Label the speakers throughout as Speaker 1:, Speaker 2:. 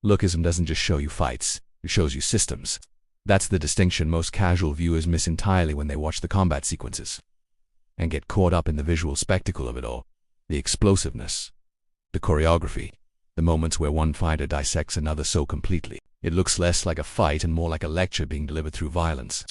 Speaker 1: Lookism doesn't just show you fights, it shows you systems. That's the distinction most casual viewers miss entirely when they watch the combat sequences and get caught up in the visual spectacle of it all. The explosiveness, the choreography, the moments where one fighter dissects another so completely. It looks less like a fight and more like a lecture being delivered through violence.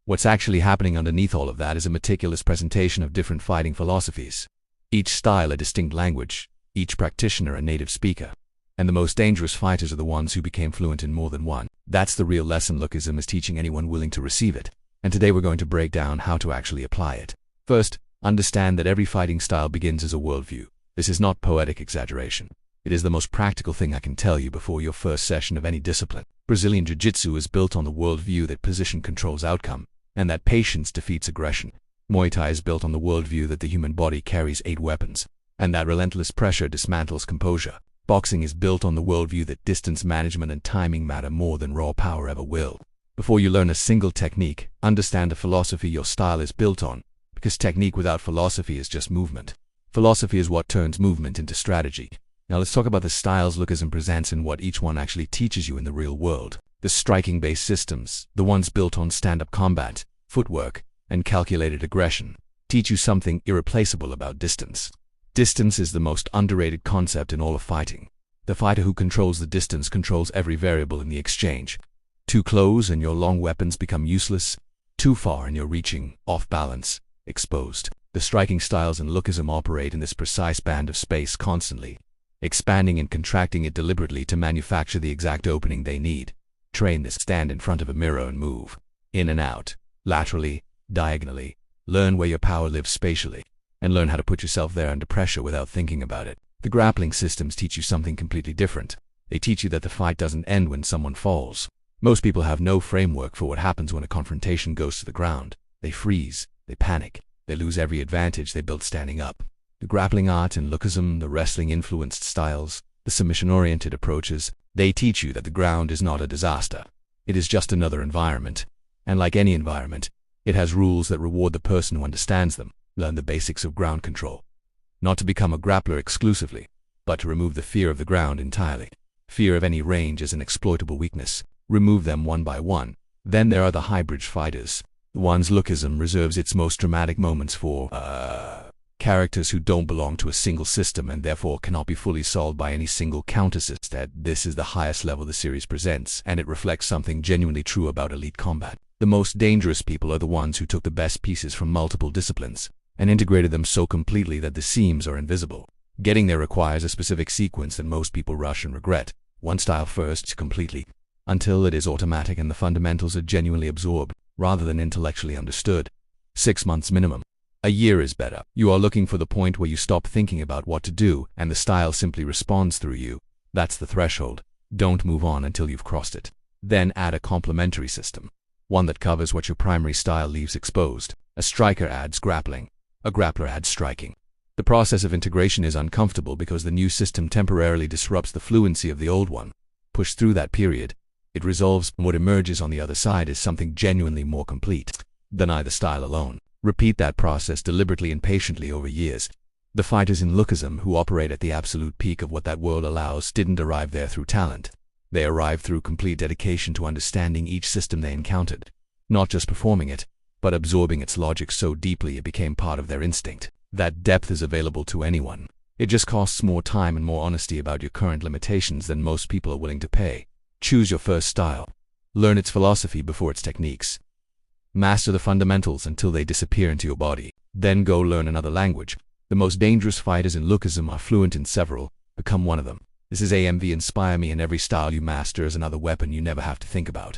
Speaker 1: What's actually happening underneath all of that is a meticulous presentation of different fighting philosophies. Each style a distinct language, each practitioner a native speaker. And the most dangerous fighters are the ones who became fluent in more than one. That's the real lesson Lookism is teaching anyone willing to receive it. And today we're going to break down how to actually apply it. First, understand that every fighting style begins as a worldview. This is not poetic exaggeration. It is the most practical thing I can tell you before your first session of any discipline. Brazilian Jiu-Jitsu is built on the worldview that position controls outcome, and that patience defeats aggression. Muay Thai is built on the worldview that the human body carries 8 weapons, and that relentless pressure dismantles composure. Boxing is built on the worldview that distance management and timing matter more than raw power ever will. Before you learn a single technique, understand the philosophy your style is built on, because technique without philosophy is just movement. Philosophy is what turns movement into strategy. Now let's talk about the styles Lookism presents and what each one actually teaches you in the real world. The striking-based systems, the ones built on stand-up combat, footwork, and calculated aggression, teach you something irreplaceable about distance. Distance is the most underrated concept in all of fighting. The fighter who controls the distance controls every variable in the exchange. Too close and your long weapons become useless. Too far and you're reaching, off balance, exposed. The striking styles in Lookism operate in this precise band of space constantly, expanding and contracting it deliberately to manufacture the exact opening they need. Train this. Stand in front of a mirror and move. In and out, laterally, diagonally. Learn where your power lives spatially, and learn how to put yourself there under pressure without thinking about it. The grappling systems teach you something completely different. They teach you that the fight doesn't end when someone falls. Most people have no framework for what happens when a confrontation goes to the ground. They freeze, they panic, they lose every advantage they built standing up. The grappling art in Lookism, the wrestling-influenced styles, the submission-oriented approaches, they teach you that the ground is not a disaster. It is just another environment. And like any environment, it has rules that reward the person who understands them. Learn the basics of ground control. Not to become a grappler exclusively, but to remove the fear of the ground entirely. Fear of any range is an exploitable weakness. Remove them one by one. Then there are the hybrid fighters, the ones Lookism reserves its most dramatic moments for. Characters who don't belong to a single system and therefore cannot be fully solved by any single counter-system. This is the highest level the series presents, and it reflects something genuinely true about elite combat. The most dangerous people are the ones who took the best pieces from multiple disciplines and integrated them so completely that the seams are invisible. Getting there requires a specific sequence that most people rush and regret. One style first, completely, until it is automatic and the fundamentals are genuinely absorbed, rather than intellectually understood. 6 months minimum. A year is better. You are looking for the point where you stop thinking about what to do and the style simply responds through you. That's the threshold. Don't move on until you've crossed it. Then add a complementary system. One that covers what your primary style leaves exposed. A striker adds grappling. A grappler adds striking. The process of integration is uncomfortable because the new system temporarily disrupts the fluency of the old one. Push through that period. It resolves. What emerges on the other side is something genuinely more complete than either style alone. Repeat that process deliberately and patiently over years. The fighters in Lookism who operate at the absolute peak of what that world allows didn't arrive there through talent. They arrived through complete dedication to understanding each system they encountered. Not just performing it, but absorbing its logic so deeply it became part of their instinct. That depth is available to anyone. It just costs more time and more honesty about your current limitations than most people are willing to pay. Choose your first style. Learn its philosophy before its techniques. Master the fundamentals until they disappear into your body. Then go learn another language. The most dangerous fighters in Lookism are fluent in several. Become one of them. This is AMV. Inspire me, and every style you master is another weapon you never have to think about.